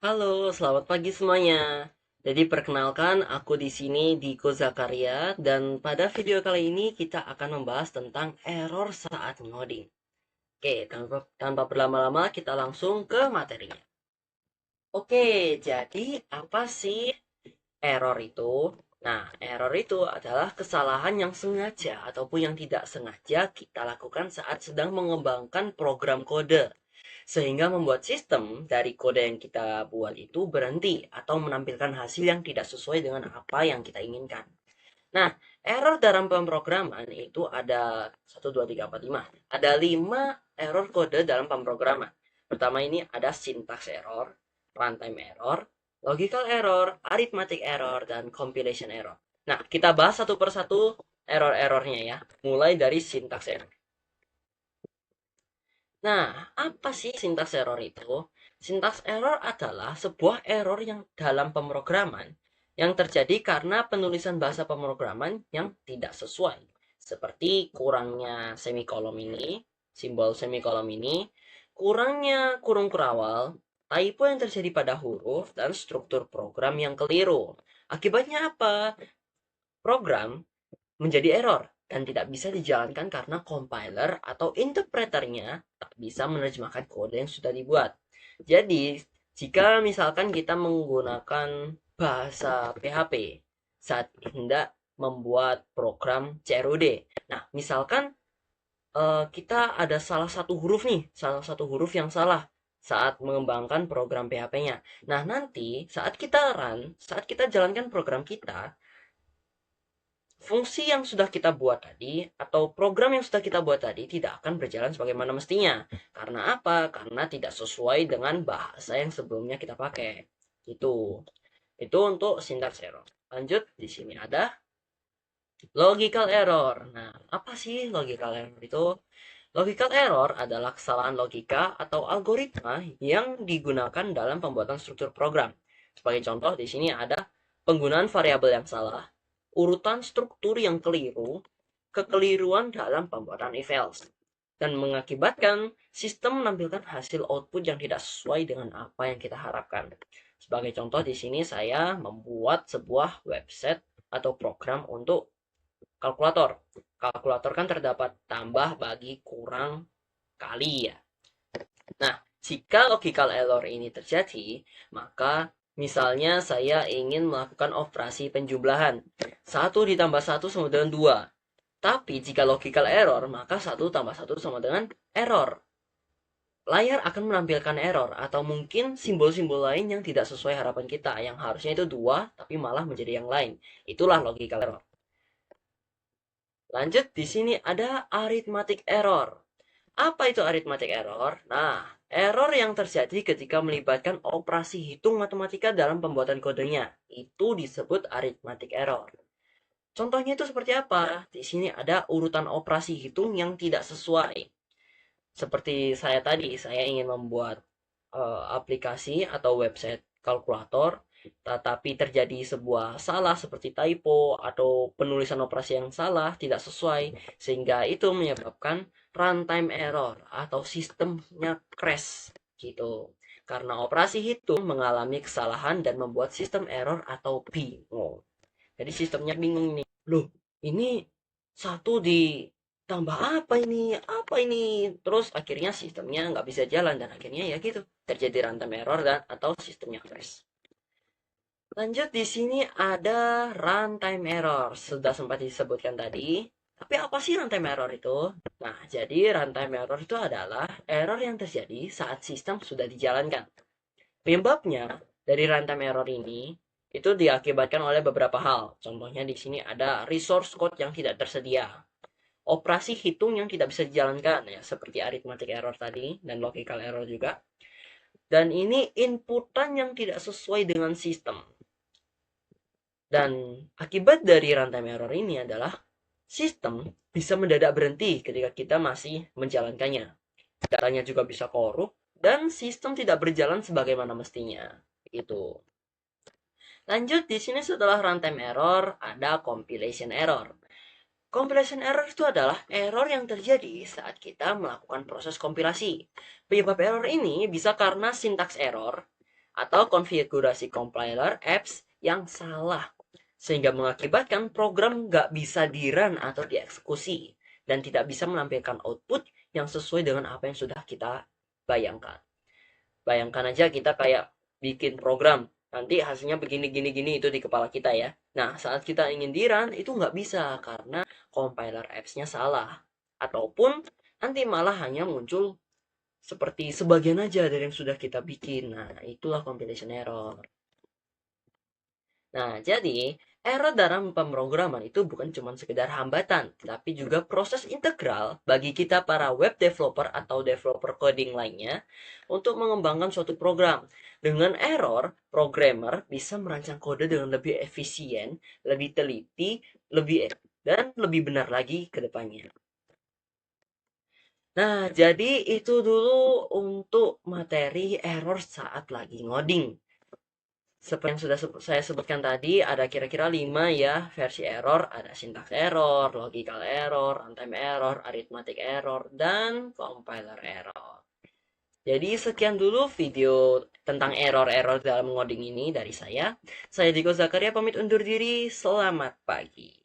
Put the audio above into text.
Halo, selamat pagi semuanya. Jadi perkenalkan, aku di sini Diko Zakaria dan pada video kali ini kita akan membahas tentang error saat ngoding. Oke, tanpa berlama-lama kita langsung ke materinya. Oke, jadi apa sih error itu? Nah, error itu adalah kesalahan yang sengaja ataupun yang tidak sengaja kita lakukan saat sedang mengembangkan program kode sehingga membuat sistem dari kode yang kita buat itu berhenti atau menampilkan hasil yang tidak sesuai dengan apa yang kita inginkan. Nah, error dalam pemrograman itu ada 1, 2, 3, 4, 5. Ada 5 error kode dalam pemrograman. Pertama ini ada syntax error, runtime error, logical error, arithmetic error, dan compilation error. Nah, kita bahas satu persatu error-errornya ya. Mulai dari syntax error. Nah, apa sih syntax error itu? Syntax error adalah sebuah error yang dalam pemrograman yang terjadi karena penulisan bahasa pemrograman yang tidak sesuai. Seperti kurangnya semikolon ini, simbol semikolon ini, kurangnya kurung kurawal, typo yang terjadi pada huruf, dan struktur program yang keliru. Akibatnya apa? Program menjadi error dan tidak bisa dijalankan karena compiler atau interpreternya tak bisa menerjemahkan kode yang sudah dibuat. Jadi, jika misalkan kita menggunakan bahasa PHP saat hendak membuat program CRUD. Nah, misalkan kita ada salah satu huruf yang salah saat mengembangkan program PHP-nya. Nah, nanti saat kita jalankan program kita, fungsi yang sudah kita buat tadi atau program yang sudah kita buat tadi tidak akan berjalan sebagaimana mestinya. Karena apa? Karena tidak sesuai dengan bahasa yang sebelumnya kita pakai. Itu. Itu untuk syntax error. Lanjut, di sini ada logical error. Nah, apa sih logical error itu? Logical error adalah kesalahan logika atau algoritma yang digunakan dalam pembuatan struktur program. Sebagai contoh, di sini ada penggunaan variabel yang salah, urutan struktur yang keliru, kekeliruan dalam pembuatan if else, dan mengakibatkan sistem menampilkan hasil output yang tidak sesuai dengan apa yang kita harapkan. Sebagai contoh, di sini saya membuat sebuah website atau program untuk kalkulator. Kalkulator kan terdapat tambah, bagi, kurang, kali ya. Nah, jika logical error ini terjadi, maka misalnya saya ingin melakukan operasi penjumlahan. 1 ditambah 1 sama dengan 2. Tapi jika logical error, maka 1 tambah 1 sama dengan error. Layar akan menampilkan error atau mungkin simbol-simbol lain yang tidak sesuai harapan kita. Yang harusnya itu 2, tapi malah menjadi yang lain. Itulah logical error. Lanjut, di sini ada arithmetic error. Apa itu arithmetic error? Nah, error yang terjadi ketika melibatkan operasi hitung matematika dalam pembuatan kodenya. Itu disebut arithmetic error. Contohnya itu seperti apa? Di sini ada urutan operasi hitung yang tidak sesuai. Seperti saya tadi, saya ingin membuat aplikasi atau website kalkulator, tetapi terjadi sebuah salah seperti typo atau penulisan operasi yang salah, tidak sesuai, sehingga itu menyebabkan runtime error atau sistemnya crash gitu. Karena operasi hitung mengalami kesalahan dan membuat sistem error atau bingung. Jadi sistemnya bingung nih. Loh, ini satu ditambah apa ini? Apa ini? Terus akhirnya sistemnya nggak bisa jalan dan akhirnya ya gitu. Terjadi runtime error dan atau sistemnya crash. Lanjut di sini ada runtime error. Sudah sempat disebutkan tadi. Tapi apa sih runtime error itu? Nah, jadi runtime error itu adalah error yang terjadi saat sistem sudah dijalankan. Penyebabnya dari runtime error ini itu diakibatkan oleh beberapa hal. Contohnya di sini ada resource code yang tidak tersedia, operasi hitung yang tidak bisa dijalankan ya seperti arithmetic error tadi dan logical error juga. Dan ini inputan yang tidak sesuai dengan sistem. Dan akibat dari runtime error ini adalah sistem bisa mendadak berhenti ketika kita masih menjalankannya. Datanya juga bisa korup dan sistem tidak berjalan sebagaimana mestinya. Itu. Lanjut di sini setelah runtime error ada compilation error. Compilation error itu adalah error yang terjadi saat kita melakukan proses kompilasi. Penyebab error ini bisa karena syntax error atau konfigurasi compiler apps yang salah, sehingga mengakibatkan program nggak bisa di-run atau dieksekusi, dan tidak bisa menampilkan output yang sesuai dengan apa yang sudah kita bayangkan. Bayangkan aja kita kayak bikin program, nanti hasilnya begini gini gini itu di kepala kita ya. Nah, saat kita ingin di-run itu nggak bisa karena compiler apps-nya salah. Ataupun nanti malah hanya muncul seperti sebagian aja dari yang sudah kita bikin. Nah, itulah compilation error. Nah, jadi error dalam pemrograman itu bukan cuma sekedar hambatan, tapi juga proses integral bagi kita para web developer atau developer coding lainnya untuk mengembangkan suatu program. Dengan error, programmer bisa merancang kode dengan lebih efisien, lebih teliti, dan lebih benar lagi ke depannya. Nah, jadi itu dulu untuk materi error saat lagi ngoding. Seperti yang sudah saya sebutkan tadi, ada kira-kira 5 ya versi error. Ada syntax error, logical error, runtime error, arithmetic error, dan compiler error. Jadi sekian dulu video tentang error-error dalam ngoding ini dari saya. Saya Diko Zakaria pamit undur diri. Selamat pagi.